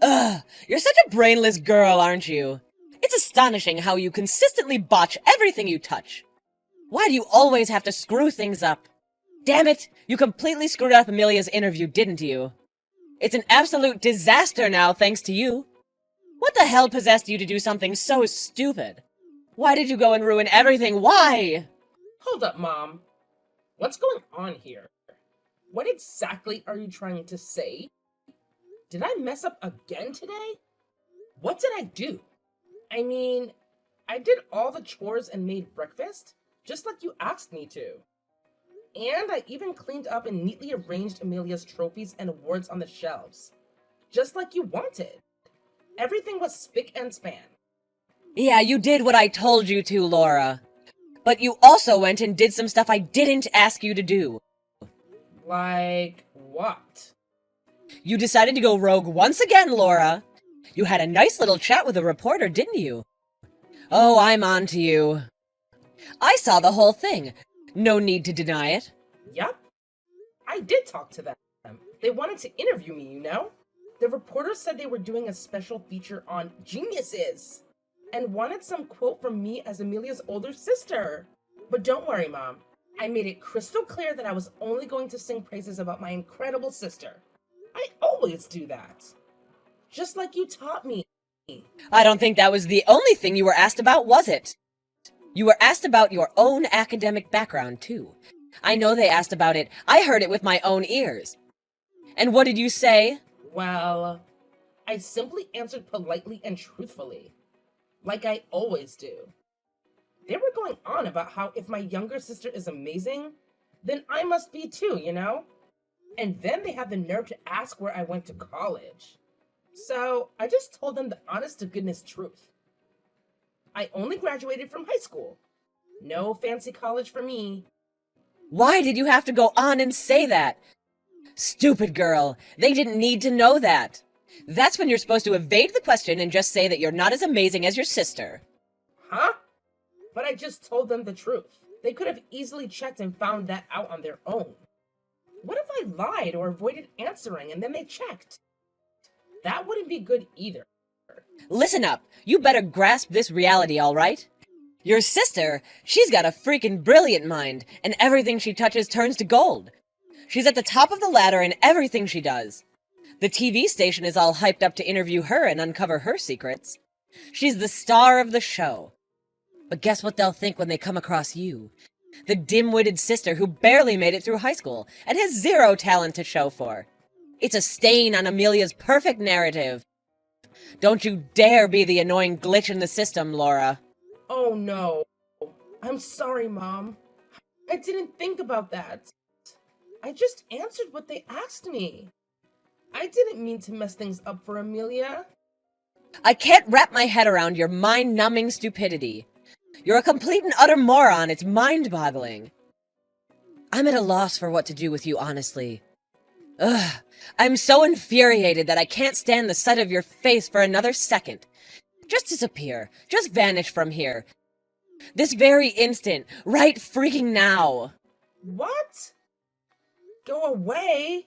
Ugh, you're such a brainless girl, aren't you? It's astonishing how you consistently botch everything you touch. Why do you always have to screw things up? Damn it, you completely screwed up Amelia's interview, didn't you? It's an absolute disaster now, thanks to you. What the hell possessed you to do something so stupid? Why did you go and ruin everything? Why? Hold up, Mom. What's going on here? What exactly are you trying to say? Did I mess up again today? What did I do? I mean, I did all the chores and made breakfast, just like you asked me to. And I even cleaned up and neatly arranged Amelia's trophies and awards on the shelves, just like you wanted. Everything was spick and span. Yeah, you did what I told you to, Laura. But you also went and did some stuff I didn't ask you to do. Like what? You decided to go rogue once again, Laura. You had a nice little chat with a reporter, didn't you? Oh, I'm on to you. I saw the whole thing. No need to deny it. Yep. I did talk to them. They wanted to interview me, you know? The reporter said they were doing a special feature on geniuses and wanted some quote from me as Amelia's older sister. But don't worry, Mom. I made it crystal clear that I was only going to sing praises about my incredible sister. I always do that. Just like you taught me. I don't think that was the only thing you were asked about, was it? You were asked about your own academic background, too. I know they asked about it. I heard it with my own ears. And what did you say? Well, I simply answered politely and truthfully, like I always do. They were going on about how if my younger sister is amazing, then I must be too, you know? And then they had the nerve to ask where I went to college. So I just told them the honest-to-goodness truth. I only graduated from high school. No fancy college for me. Why did you have to go on and say that? Stupid girl. They didn't need to know that. That's when you're supposed to evade the question and just say that you're not as amazing as your sister. Huh? But I just told them the truth. They could have easily checked and found that out on their own. What if I lied or avoided answering and then they checked? That wouldn't be good either. Listen up. You better grasp this reality, all right? Your sister, she's got a freaking brilliant mind, and everything she touches turns to gold. She's at the top of the ladder in everything she does. The TV station is all hyped up to interview her and uncover her secrets. She's the star of the show. But guess what they'll think when they come across you? The dim-witted sister who barely made it through high school and has zero talent to show for. It's a stain on Amelia's perfect narrative. Don't you dare be the annoying glitch in the system, Laura. Oh no. I'm sorry, Mom. I didn't think about that. I just answered what they asked me. I didn't mean to mess things up for Amelia. I can't wrap my head around your mind-numbing stupidity. You're a complete and utter moron. It's mind-boggling. I'm at a loss for what to do with you, honestly. Ugh, I'm so infuriated that I can't stand the sight of your face for another second. Just disappear. Just vanish from here. This very instant. Right freaking now. What? Go away?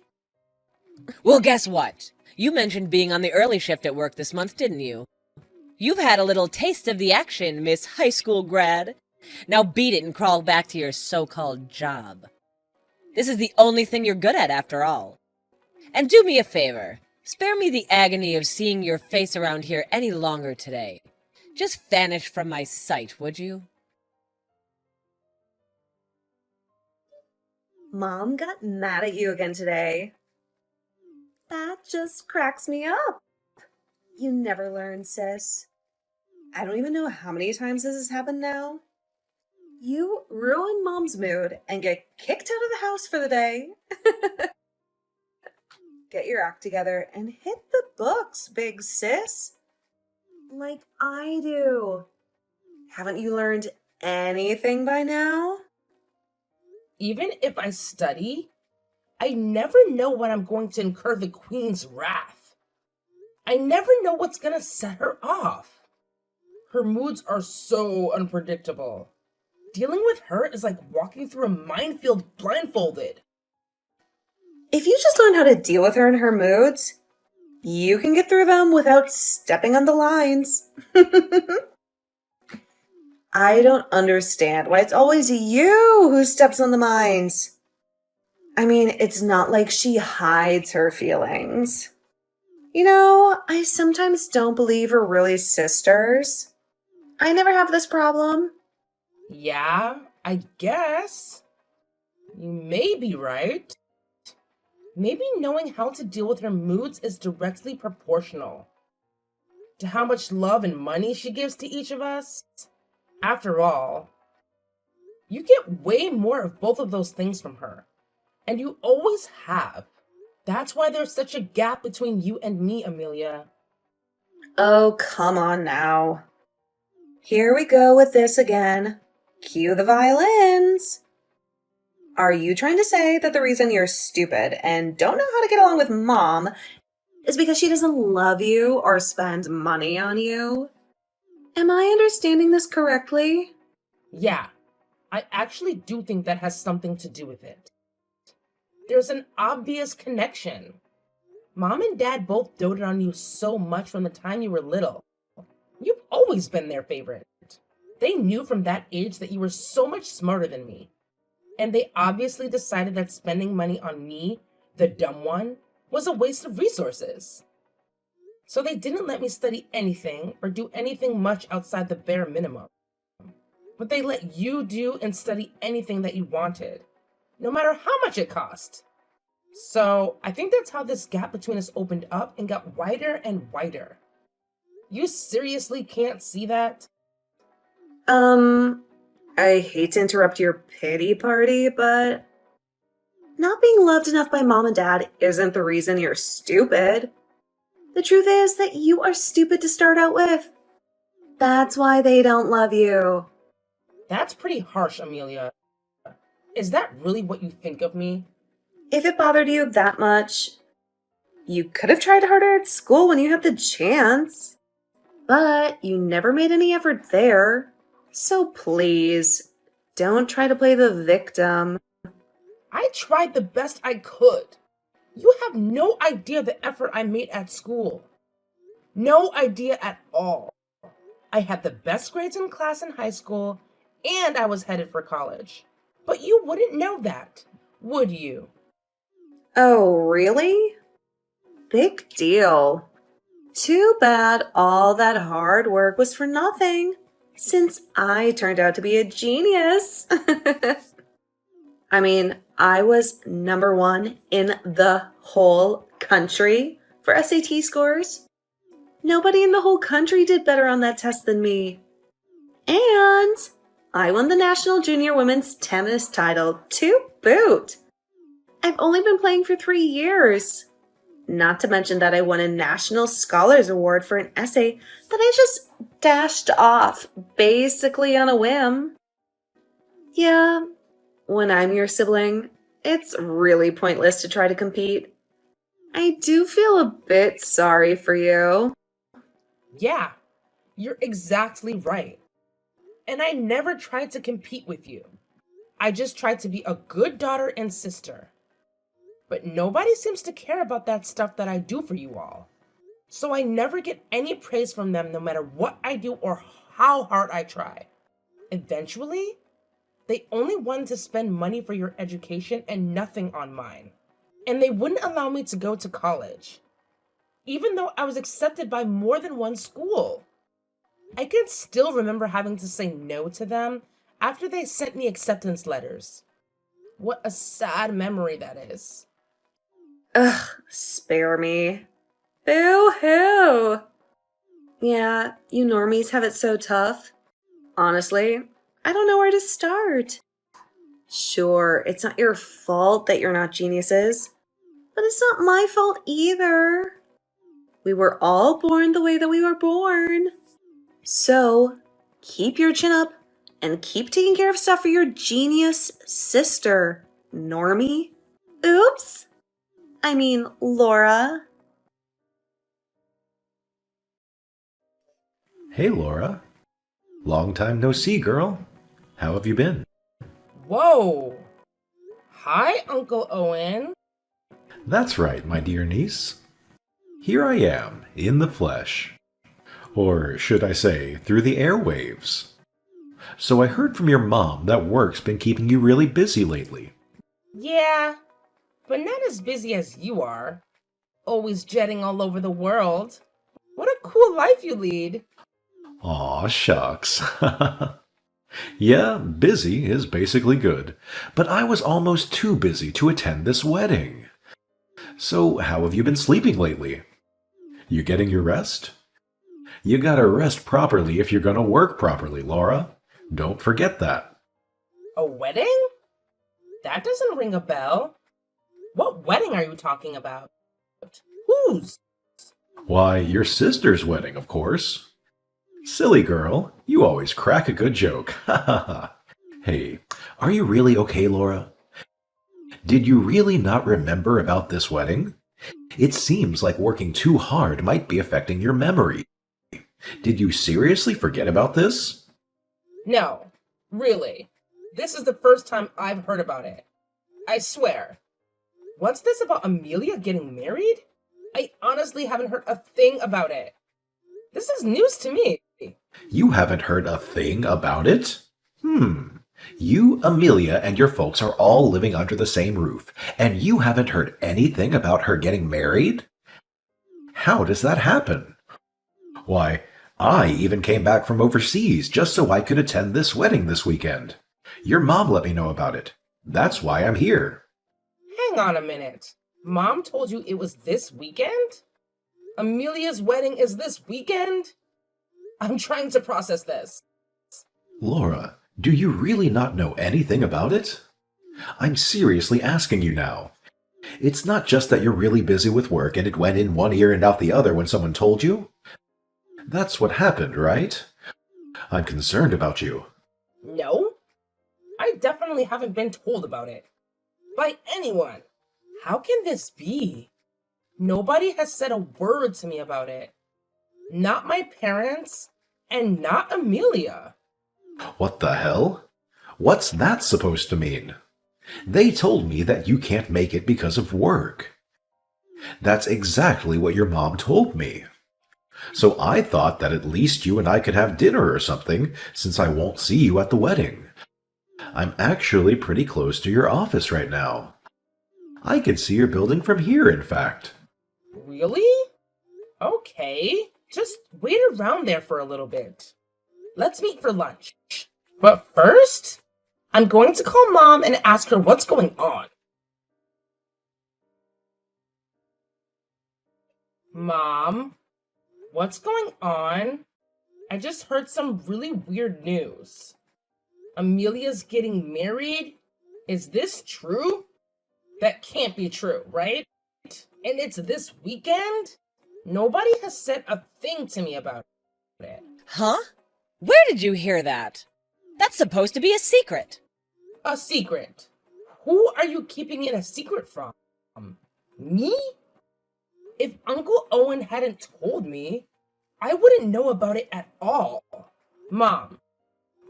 Well, guess what? You mentioned being on the early shift at work this month, didn't you? You've had a little taste of the action, Miss High School grad. Now beat it and crawl back to your so-called job. This is the only thing you're good at, after all. And do me a favor. Spare me the agony of seeing your face around here any longer today. Just vanish from my sight, would you? Mom got mad at you again today. That just cracks me up. You never learn, sis. I don't even know how many times this has happened now. You ruin Mom's mood and get kicked out of the house for the day. Get your act together and hit the books, big sis. Like I do. Haven't you learned anything by now? Even if I study, I never know when I'm going to incur the Queen's wrath. I never know what's gonna set her off. Her moods are so unpredictable. Dealing with her is like walking through a minefield blindfolded. If you just learn how to deal with her and her moods, You can get through them without stepping on the lines. I don't understand why it's always you who steps on the mines. I mean, it's not like she hides her feelings. I sometimes don't believe we're really sisters. I never have this problem. Yeah, I guess. You may be right. Maybe knowing how to deal with her moods is directly proportional to how much love and money she gives to each of us. After all, you get way more of both of those things from her, and you always have. That's why there's such a gap between you and me, Amelia. Oh, come on now. Here we go with this again. Cue the violins. Are you trying to say that the reason you're stupid and don't know how to get along with Mom is because she doesn't love you or spend money on you? Am I understanding this correctly? Yeah, I actually do think that has something to do with it. There's an obvious connection. Mom and Dad both doted on you so much from the time you were little. You've always been their favorite. They knew from that age that you were so much smarter than me. And they obviously decided that spending money on me, the dumb one, was a waste of resources. So they didn't let me study anything or do anything much outside the bare minimum. But they let you do and study anything that you wanted, no matter how much it cost. So I think that's how this gap between us opened up and got wider and wider. You seriously can't see that? I hate to interrupt your pity party, but not being loved enough by Mom and Dad isn't the reason you're stupid. The truth is that you are stupid to start out with. That's why they don't love you. That's pretty harsh, Amelia. Is that really what you think of me? If it bothered you that much, you could have tried harder at school when you had the chance. But you never made any effort there. So please, don't try to play the victim. I tried the best I could. You have no idea the effort I made at school. No idea at all. I had the best grades in class in high school, and I was headed for college. But you wouldn't know that, would you? Oh, really? Big deal. Too bad all that hard work was for nothing, since I turned out to be a genius. I mean, I was number 1 in the whole country for SAT scores. Nobody in the whole country did better on that test than me. And I won the National Junior Women's Tennis title to boot. I've only been playing for 3 years. Not to mention that I won a National Scholars Award for an essay that I just dashed off, basically on a whim. Yeah, when I'm your sibling, it's really pointless to try to compete. I do feel a bit sorry for you. Yeah, you're exactly right. And I never tried to compete with you. I just tried to be a good daughter and sister. But nobody seems to care about that stuff that I do for you all. So I never get any praise from them no matter what I do or how hard I try. Eventually, they only wanted to spend money for your education and nothing on mine. And they wouldn't allow me to go to college, even though I was accepted by more than one school. I can still remember having to say no to them after they sent me acceptance letters. What a sad memory that is. Ugh, spare me. Boo-hoo! Yeah, you normies have it so tough. Honestly, I don't know where to start. Sure, it's not your fault that you're not geniuses, but it's not my fault either. We were all born the way that we were born. So, keep your chin up and keep taking care of stuff for your genius sister, normie. Oops! I mean, Laura. Hey, Laura. Long time no see, girl. How have you been? Whoa! Hi, Uncle Owen. That's right, my dear niece. Here I am, in the flesh. Or should I say, through the airwaves. So I heard from your mom that work's been keeping you really busy lately. Yeah, but not as busy as you are. Always jetting all over the world. What a cool life you lead. Aw, shucks. Yeah, busy is basically good, but I was almost too busy to attend this wedding. So, how have you been sleeping lately? You getting your rest? You gotta rest properly if you're gonna work properly, Laura. Don't forget that. A wedding? That doesn't ring a bell. What wedding are you talking about? Whose? Why, your sister's wedding, of course. Silly girl, you always crack a good joke. Ha ha ha. Hey, are you really okay, Laura? Did you really not remember about this wedding? It seems like working too hard might be affecting your memory. Did you seriously forget about this? No, really. This is the first time I've heard about it. I swear. What's this about Amelia getting married? I honestly haven't heard a thing about it. This is news to me. You haven't heard a thing about it? You, Amelia, and your folks are all living under the same roof, and you haven't heard anything about her getting married? How does that happen? Why, I even came back from overseas just so I could attend this wedding this weekend. Your mom let me know about it. That's why I'm here. Hang on a minute. Mom told you it was this weekend? Amelia's wedding is this weekend? I'm trying to process this. Laura, do you really not know anything about it? I'm seriously asking you now. It's not just that you're really busy with work and it went in one ear and out the other when someone told you. That's what happened, right? I'm concerned about you. No, I definitely haven't been told about it. By anyone. How can this be? Nobody has said a word to me about it. Not my parents, and not Amelia. What the hell? What's that supposed to mean? They told me that you can't make it because of work. That's exactly what your mom told me. So I thought that at least you and I could have dinner or something, since I won't see you at the wedding. I'm actually pretty close to your office right now. I can see your building from here, in fact. Really? Okay, just wait around there for a little bit. Let's meet for lunch. But first, I'm going to call Mom and ask her what's going on. Mom, what's going on? I just heard some really weird news. Amelia's getting married? Is this true? That can't be true, right? And it's this weekend? Nobody has said a thing to me about it. Huh? Where did you hear that? That's supposed to be a secret. A secret? Who are you keeping it a secret from? Me? If Uncle Owen hadn't told me, I wouldn't know about it at all. Mom,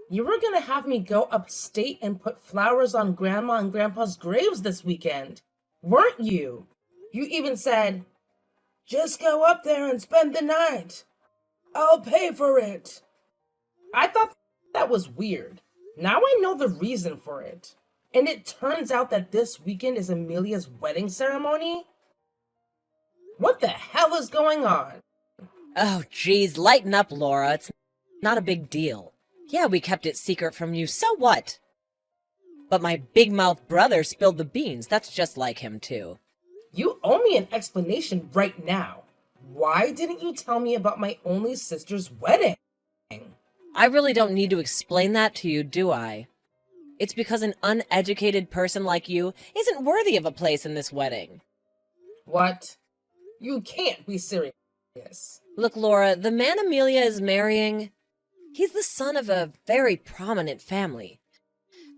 you were gonna have me go upstate and put flowers on Grandma and Grandpa's graves this weekend, weren't you? You even said, just go up there and spend the night. I'll pay for it. I thought that was weird. Now I know the reason for it. And it turns out that this weekend is Amelia's wedding ceremony? What the hell is going on? Oh, geez, lighten up, Laura. It's not a big deal. Yeah, we kept it secret from you, so what? But my big-mouth brother spilled the beans. That's just like him, too. You owe me an explanation right now. Why didn't you tell me about my only sister's wedding? I really don't need to explain that to you, do I? It's because an uneducated person like you isn't worthy of a place in this wedding. What? You can't be serious. Look, Laura, the man Amelia is marrying, he's the son of a very prominent family.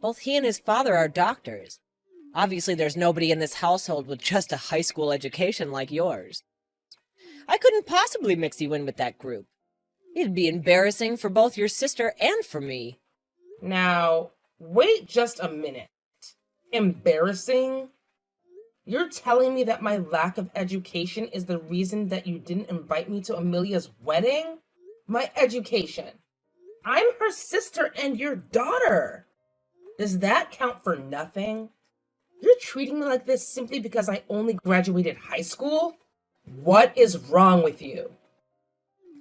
Both he and his father are doctors. Obviously, there's nobody in this household with just a high school education like yours. I couldn't possibly mix you in with that group. It'd be embarrassing for both your sister and for me. Now, wait just a minute. Embarrassing? You're telling me that my lack of education is the reason that you didn't invite me to Amelia's wedding? My education. I'm her sister and your daughter. Does that count for nothing? You're treating me like this simply because I only graduated high school? What is wrong with you?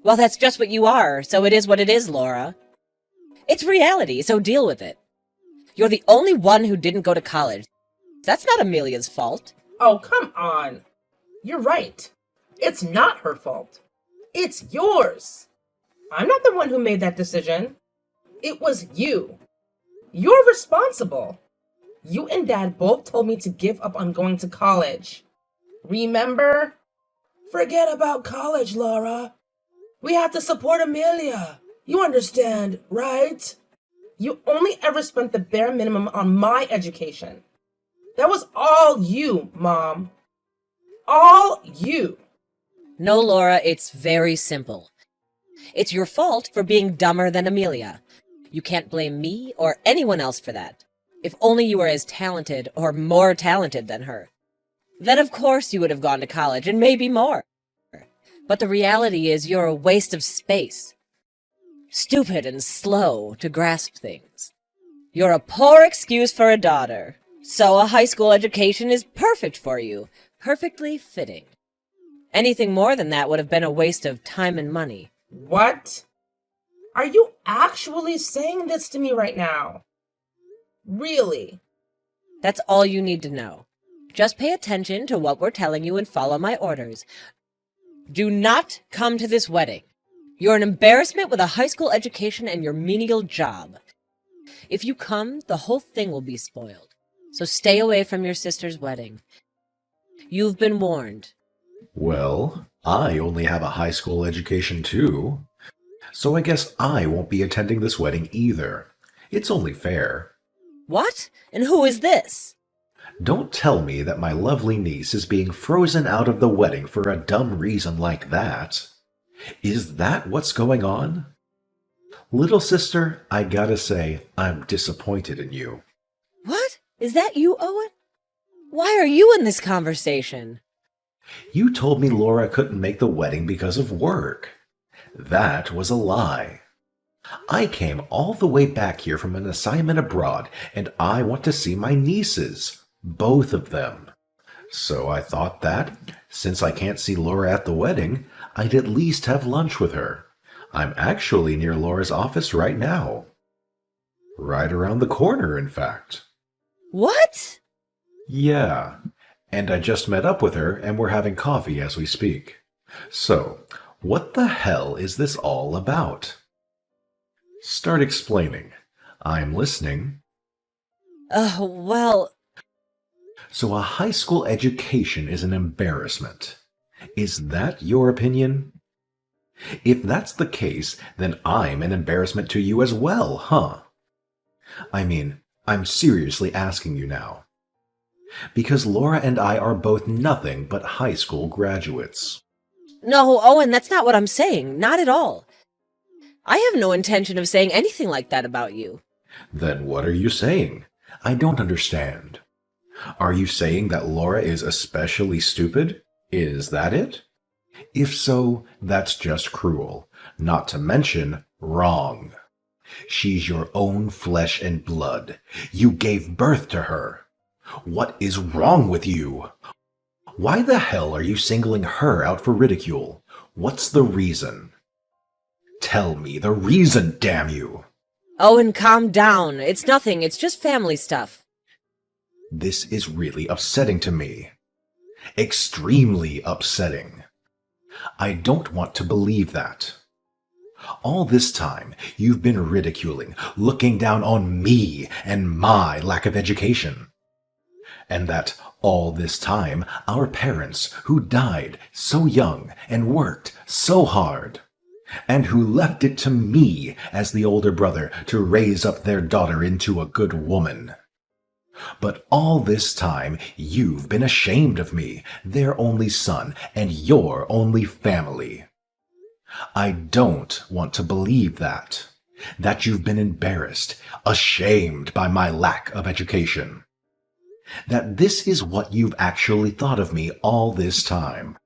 Well, that's just what you are, so it is what it is, Laura. It's reality, so deal with it. You're the only one who didn't go to college. That's not Amelia's fault. Oh, come on. You're right. It's not her fault. It's yours. I'm not the one who made that decision. It was you. You're responsible. You and Dad both told me to give up on going to college. Remember? Forget about college, Laura. We have to support Amelia. You understand, right? You only ever spent the bare minimum on my education. That was all you, Mom. All you. No, Laura, it's very simple. It's your fault for being dumber than Amelia. You can't blame me or anyone else for that. If only you were as talented or more talented than her. Then of course you would have gone to college, and maybe more. But the reality is you're a waste of space. Stupid and slow to grasp things. You're a poor excuse for a daughter. So a high school education is perfect for you. Perfectly fitting. Anything more than that would have been a waste of time and money. What? Are you actually saying this to me right now? Really? That's all you need to know. Just pay attention to what we're telling you and follow my orders. Do not come to this wedding. You're an embarrassment with a high school education and your menial job. If you come, the whole thing will be spoiled. So stay away from your sister's wedding. You've been warned. Well, I only have a high school education too. So I guess I won't be attending this wedding either. It's only fair. What? And who is this? Don't tell me that my lovely niece is being frozen out of the wedding for a dumb reason like that. Is that what's going on? Little sister, I gotta say, I'm disappointed in you. What? Is that you, Owen? Why are you in this conversation? You told me Laura couldn't make the wedding because of work. That was a lie. I came all the way back here from an assignment abroad, and I want to see my nieces, both of them. So I thought that, since I can't see Laura at the wedding, I'd at least have lunch with her. I'm actually near Laura's office right now. Right around the corner, in fact. What? Yeah, and I just met up with her and we're having coffee as we speak. So, what the hell is this all about? Start explaining. I'm listening. Well... So a high school education is an embarrassment. Is that your opinion? If that's the case, then I'm an embarrassment to you as well, huh? I mean, I'm seriously asking you now. Because Laura and I are both nothing but high school graduates. No, Owen, that's not what I'm saying. Not at all. I have no intention of saying anything like that about you. Then what are you saying? I don't understand. Are you saying that Laura is especially stupid? Is that it? If so, that's just cruel, not to mention wrong. She's your own flesh and blood. You gave birth to her. What is wrong with you? Why the hell are you singling her out for ridicule? What's the reason? Tell me the reason, damn you! Owen, calm down. It's nothing. It's just family stuff. This is really upsetting to me. Extremely upsetting. I don't want to believe that. All this time, you've been ridiculing, looking down on me and my lack of education. And that all this time, our parents, who died so young and worked so hard, and who left it to me as the older brother to raise up their daughter into a good woman. But all this time, you've been ashamed of me, their only son, and your only family. I don't want to believe that you've been embarrassed, ashamed by my lack of education. That this is what you've actually thought of me all this time.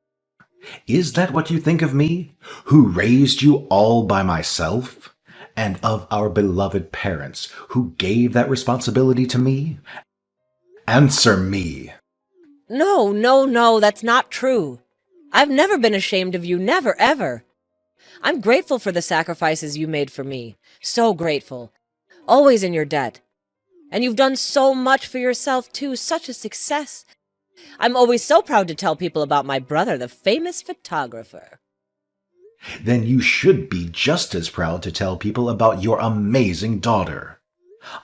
Is that what you think of me, who raised you all by myself? And of our beloved parents, who gave that responsibility to me? Answer me. No, no, no, that's not true. I've never been ashamed of you, never, ever. I'm grateful for the sacrifices you made for me. So grateful. Always in your debt. And you've done so much for yourself, too. Such a success. I'm always so proud to tell people about my brother, the famous photographer. Then you should be just as proud to tell people about your amazing daughter.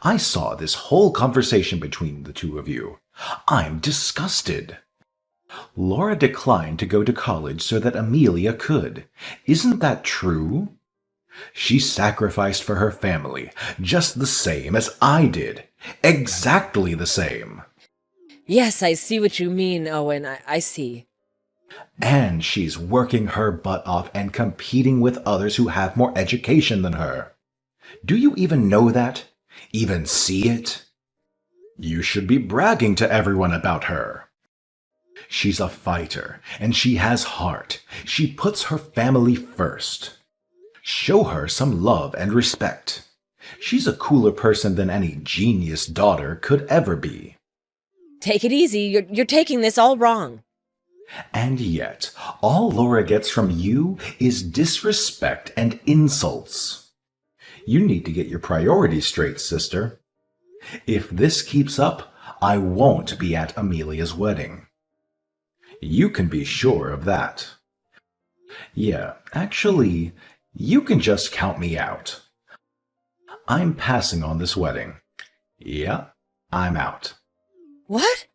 I saw this whole conversation between the two of you. I'm disgusted. Laura declined to go to college so that Amelia could. Isn't that true? She sacrificed for her family, just the same as I did. Exactly the same. Yes, I see what you mean, Owen. I see. And she's working her butt off and competing with others who have more education than her. Do you even know that? Even see it? You should be bragging to everyone about her. She's a fighter, and she has heart. She puts her family first. Show her some love and respect. She's a cooler person than any genius daughter could ever be. Take it easy. You're taking this all wrong. And yet, all Laura gets from you is disrespect and insults. You need to get your priorities straight, sister. If this keeps up, I won't be at Amelia's wedding. You can be sure of that. Yeah, actually, you can just count me out. I'm passing on this wedding. Yeah, I'm out. What?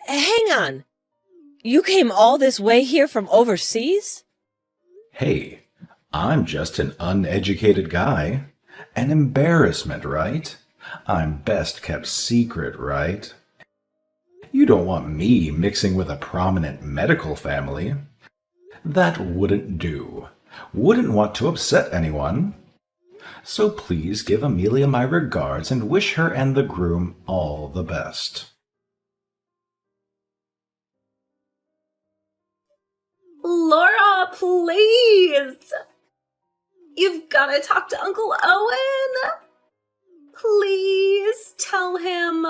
Hang on. You came all this way here from overseas? Hey, I'm just an uneducated guy. An embarrassment, right? I'm best kept secret, right? You don't want me mixing with a prominent medical family. That wouldn't do. Wouldn't want to upset anyone. So please give Amelia my regards and wish her and the groom all the best. Laura, please! You've got to talk to Uncle Owen! Please tell him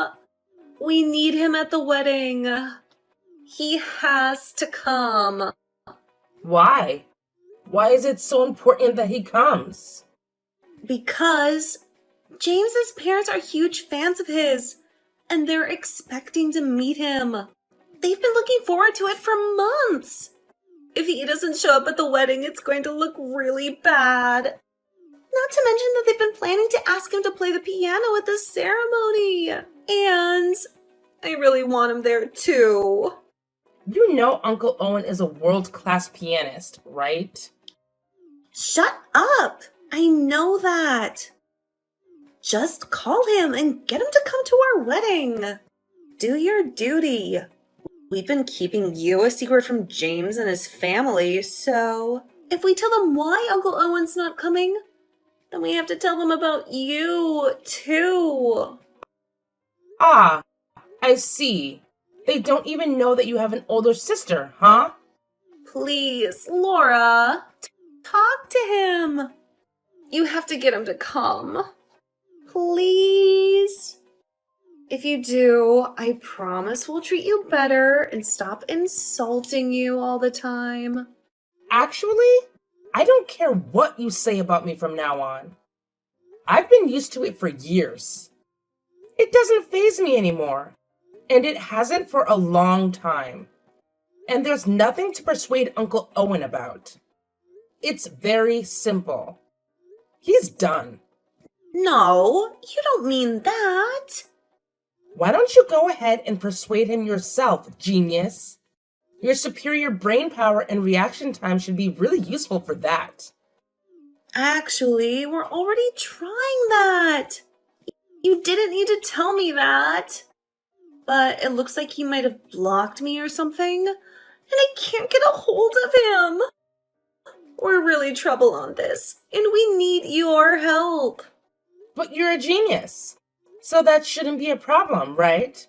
we need him at the wedding. He has to come. Why? Why is it so important that he comes? Because James's parents are huge fans of his, and they're expecting to meet him. They've been looking forward to it for months. If he doesn't show up at the wedding, it's going to look really bad. Not to mention that they've been planning to ask him to play the piano at the ceremony. And I really want him there too. You know Uncle Owen is a world-class pianist, right? Shut up! I know that. Just call him and get him to come to our wedding. Do your duty. We've been keeping you a secret from James and his family, so if we tell them why Uncle Owen's not coming, then we have to tell them about you, too. Ah, I see. They don't even know that you have an older sister, huh? Please, Laura, talk to him. You have to get him to come. Please. If you do, I promise we'll treat you better and stop insulting you all the time. Actually, I don't care what you say about me from now on. I've been used to it for years. It doesn't faze me anymore, and it hasn't for a long time. And there's nothing to persuade Uncle Owen about. It's very simple. He's done. No, you don't mean that. Why don't you go ahead and persuade him yourself, genius? Your superior brain power and reaction time should be really useful for that. Actually, we're already trying that. You didn't need to tell me that. But it looks like he might have blocked me or something, and I can't get a hold of him. We're really trouble on this, and we need your help. But you're a genius, so that shouldn't be a problem, right?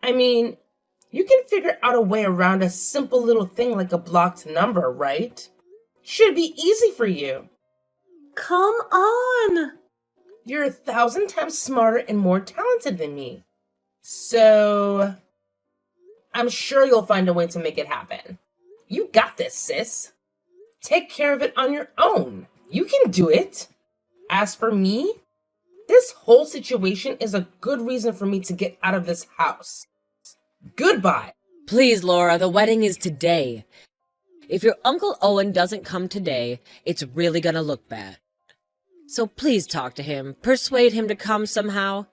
I mean, you can figure out a way around a simple little thing like a blocked number, right? Should be easy for you. Come on! You're 1,000 times smarter and more talented than me. So, I'm sure you'll find a way to make it happen. You got this, sis. Take care of it on your own. You can do it. As for me, this whole situation is a good reason for me to get out of this house. Goodbye. Please, Laura, the wedding is today. If your Uncle Owen doesn't come today, it's really gonna look bad. So please talk to him. Persuade him to come somehow.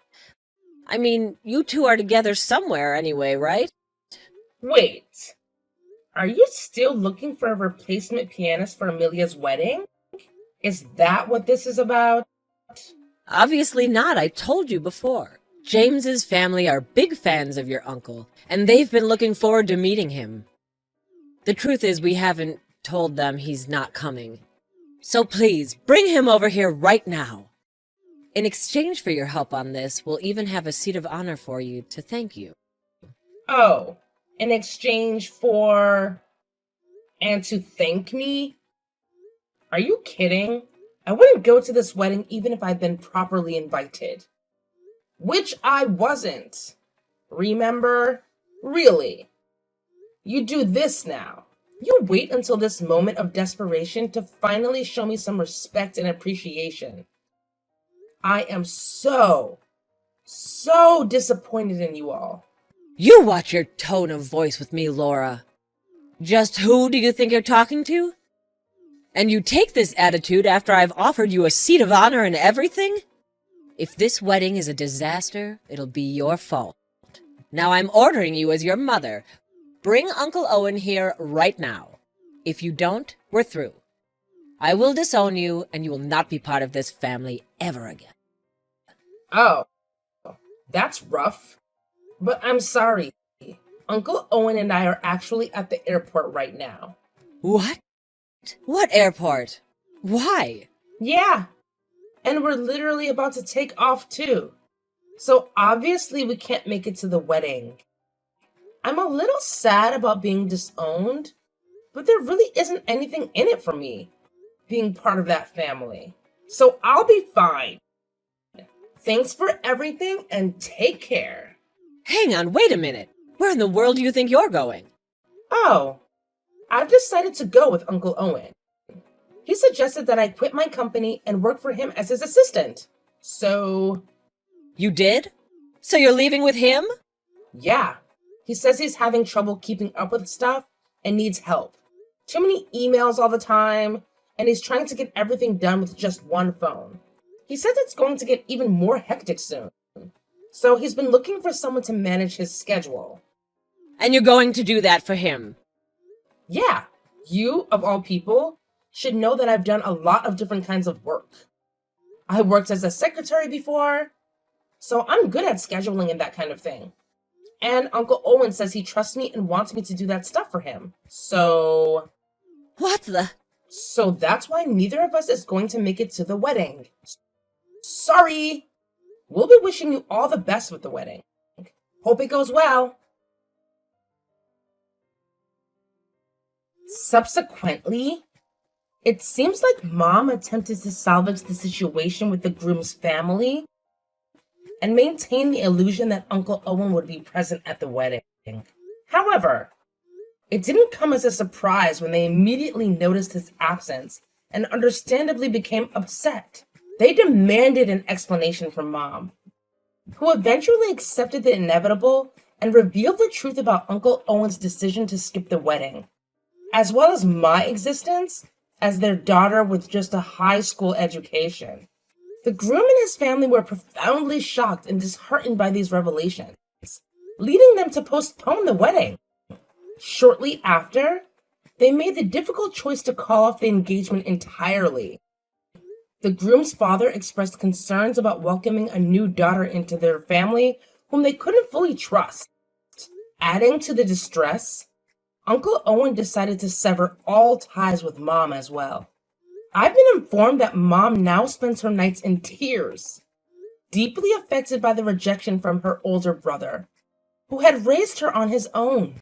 I mean, you two are together somewhere anyway, right? Wait. Are you still looking for a replacement pianist for Amelia's wedding? Is that what this is about? Obviously not, I told you before. James's family are big fans of your uncle, and they've been looking forward to meeting him. The truth is we haven't told them he's not coming. So please, bring him over here right now. In exchange for your help on this, we'll even have a seat of honor for you to thank you. Oh, in exchange for... and to thank me? Are you kidding? I wouldn't go to this wedding even if I'd been properly invited. Which I wasn't. Remember? Really. You do this now. You wait until this moment of desperation to finally show me some respect and appreciation. I am so disappointed in you all. You watch your tone of voice with me, Laura. Just who do you think you're talking to? And you take this attitude after I've offered you a seat of honor and everything? If this wedding is a disaster, it'll be your fault. Now I'm ordering you as your mother. Bring Uncle Owen here right now. If you don't, we're through. I will disown you, and you will not be part of this family ever again. Oh, that's rough. But I'm sorry. Uncle Owen and I are actually at the airport right now. What? What airport? Why? Yeah, and we're literally about to take off too. So obviously we can't make it to the wedding. I'm a little sad about being disowned, but there really isn't anything in it for me, being part of that family. So I'll be fine. Thanks for everything and take care. Hang on, wait a minute. Where in the world do you think you're going? Oh, I've decided to go with Uncle Owen. He suggested that I quit my company and work for him as his assistant. So... You did? So you're leaving with him? Yeah. He says he's having trouble keeping up with stuff and needs help. Too many emails all the time, and he's trying to get everything done with just one phone. He says it's going to get even more hectic soon. So he's been looking for someone to manage his schedule. And you're going to do that for him? Yeah. You, of all people, should know that I've done a lot of different kinds of work. I worked as a secretary before, so I'm good at scheduling and that kind of thing. And Uncle Owen says he trusts me and wants me to do that stuff for him. So that's why neither of us is going to make it to the wedding. Sorry! We'll be wishing you all the best with the wedding. Hope it goes well. Subsequently, it seems like Mom attempted to salvage the situation with the groom's family and maintain the illusion that Uncle Owen would be present at the wedding. However, it didn't come as a surprise when they immediately noticed his absence and understandably became upset. They demanded an explanation from Mom, who eventually accepted the inevitable and revealed the truth about Uncle Owen's decision to skip the wedding, as well as my existence as their daughter with just a high school education. The groom and his family were profoundly shocked and disheartened by these revelations, leading them to postpone the wedding. Shortly after, they made the difficult choice to call off the engagement entirely. The groom's father expressed concerns about welcoming a new daughter into their family whom they couldn't fully trust. Adding to the distress, Uncle Owen decided to sever all ties with Mom as well. I've been informed that Mom now spends her nights in tears, deeply affected by the rejection from her older brother. who had raised her on his own.